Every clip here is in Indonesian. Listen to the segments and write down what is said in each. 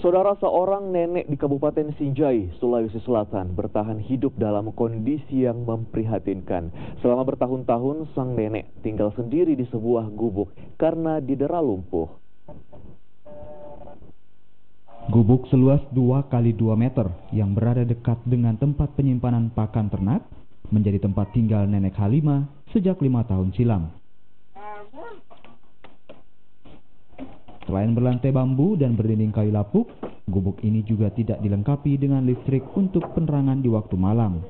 Saudara, seorang nenek di Kabupaten Sinjai, Sulawesi Selatan bertahan hidup dalam kondisi yang memprihatinkan. Selama bertahun-tahun, sang nenek tinggal sendiri di sebuah gubuk karena didera lumpuh. Gubuk seluas 2 kali 2 meter yang berada dekat dengan tempat penyimpanan pakan ternak menjadi tempat tinggal nenek Halimah sejak 5 tahun silam. Selain berlantai bambu dan berdinding kayu lapuk, gubuk ini juga tidak dilengkapi dengan listrik untuk penerangan di waktu malam.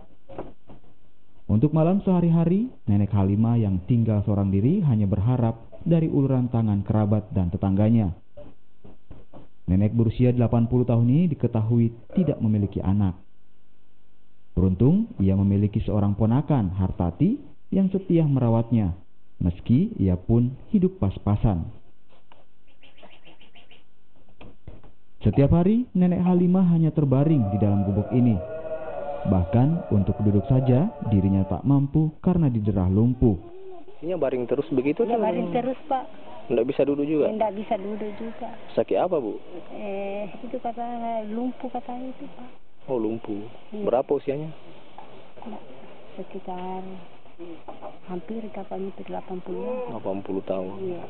Untuk malam sehari-hari, nenek Halimah yang tinggal seorang diri hanya berharap dari uluran tangan kerabat dan tetangganya. Nenek berusia 80 tahun ini diketahui tidak memiliki anak. Beruntung, ia memiliki seorang ponakan, Hartati, yang setia merawatnya, meski ia pun hidup pas-pasan. Setiap hari, nenek Halimah hanya terbaring di dalam gubuk ini. Bahkan untuk duduk saja, dirinya tak mampu karena diderah lumpuh. Ini baring terus begitu? Ya, baring terus, Pak. Nggak bisa duduk juga? Nggak bisa duduk juga. Sakit apa, Bu? Itu katanya lumpuh katanya itu, Pak. Oh, lumpuh. Iya. Berapa usianya? Sekitar hampir katanya 80 tahun. Iya.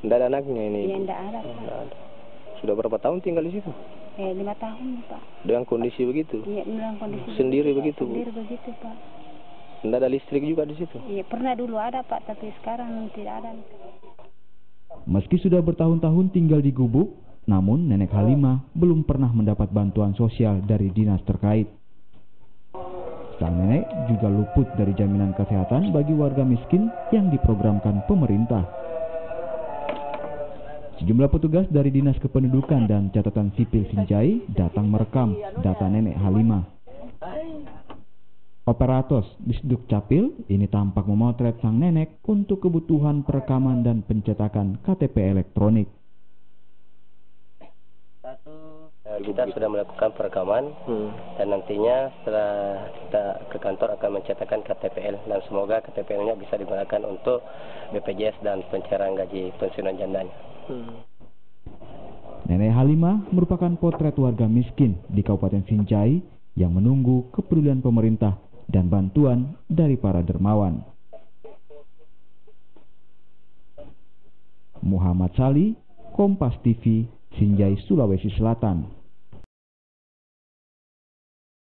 Nggak ada anaknya ini? Iya, nggak ada, Pak. Nggak ada. Sudah berapa tahun tinggal di situ? 5 tahun, Pak. Dengan kondisi begitu? Iya, dengan kondisi sendiri begitu, Bu? Sendiri begitu, Pak. Nggak ada listrik juga di situ? Iya, pernah dulu ada, Pak, tapi sekarang tidak ada. Meski sudah bertahun-tahun tinggal di gubuk, namun nenek Halimah belum pernah mendapat bantuan sosial dari dinas terkait. Sang nenek juga luput dari jaminan kesehatan bagi warga miskin yang diprogramkan pemerintah. Sejumlah petugas dari Dinas Kependudukan dan Catatan Sipil Sinjai datang merekam data nenek Halimah. Operator di Dukcapil ini tampak memotret sang nenek untuk kebutuhan perekaman dan pencetakan KTP elektronik. Kita sudah melakukan perekaman dan nantinya setelah kita ke kantor akan mencetakkan KTPL dan semoga KTPL-nya bisa digunakan untuk BPJS dan pencairan gaji pensiunan jandanya. Nenek Halimah merupakan potret warga miskin di Kabupaten Sinjai yang menunggu kepedulian pemerintah dan bantuan dari para dermawan. Muhammad Sali, Kompas TV, Sinjai, Sulawesi Selatan.